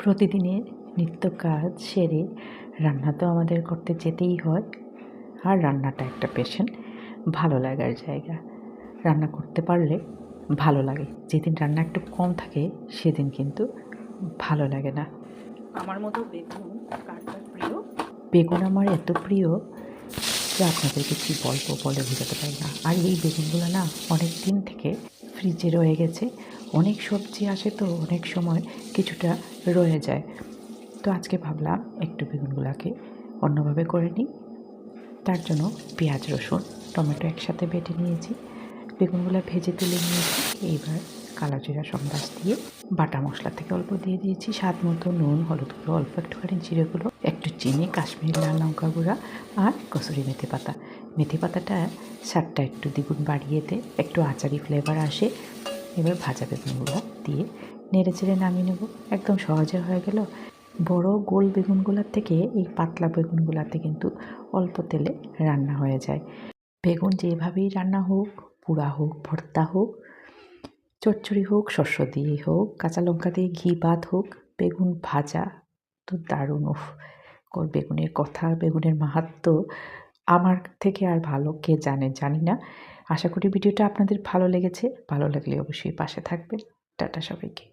প্রতিদিনের নিত্য কাজ সেরে রান্না তো আমাদের করতে যেতেই হয়। আর রান্নাটা একটা পেশন, ভালো লাগার জায়গা। রান্না করতে পারলে ভালো লাগে। যেদিন রান্না একটু কম থাকে সেদিন কিন্তু ভালো লাগে না। আমার মতো বেগুন কার প্রিয়? বেগুন আমার এত প্রিয় যে আপনাদেরকে কী বলবো বলে বোঝাতে পারি না। আর এই বেগুনগুলো না অনেক দিন থেকে ফ্রিজে রয়ে গেছে। অনেক সবজি আসে তো অনেক সময় কিছুটা রয়ে যায়। তো আজকে ভাবলাম একটু বেগুনগুলোকে অন্যভাবে করে নিই। তার জন্য পেঁয়াজ রসুন টমেটো একসাথে বেটে নিয়েছি, বেগুনগুলো ভেজে তুলে নিয়েছি। এইবার কালো জিরা সন্দাস দিয়ে বাটা মশলা থেকে অল্প দিয়ে দিয়েছি স্বাদ মতো নুন, হলুদ গুঁড়ো, অল্প একটুখানি জিরে গুঁড়ো, একটু চিনি, কাশ্মীরি লাল লঙ্কা গুঁড়া আর কসুরি মেথি পাতা। মেথি পাতাটা স্বাদটা একটু দ্বিগুণ বাড়িয়ে দেয়, একটু আচারি ফ্লেভার আসে। এবার ভাজা বেগুনগুলো দিয়ে নেড়ে চেড়ে নামিয়ে নেব। একদম সহজে হয়ে গেল। বড় গোল বেগুনগুলোর থেকে এই পাতলা বেগুনগুলোতে কিন্তু অল্প তেলে রান্না হয়ে যায়। বেগুন যেভাবেই রান্না হোক, পোড়া হোক, ভর্তা হোক, চচ্চড়ি হোক, শস্য দিয়ে হোক, কাঁচা লঙ্কা দিয়ে ঘি ভাত হোক, বেগুন ভাজা তো দারুণ। বেগুনের কথা, বেগুনের মাহাত্ম্য আমার থেকে আর ভালো কে জানে জানি না। আশা করি ভিডিওটা আপনাদের ভালো লেগেছে। ভালো লাগলে অবশ্যই পাশে থাকবেন। টাটা সবাইকে।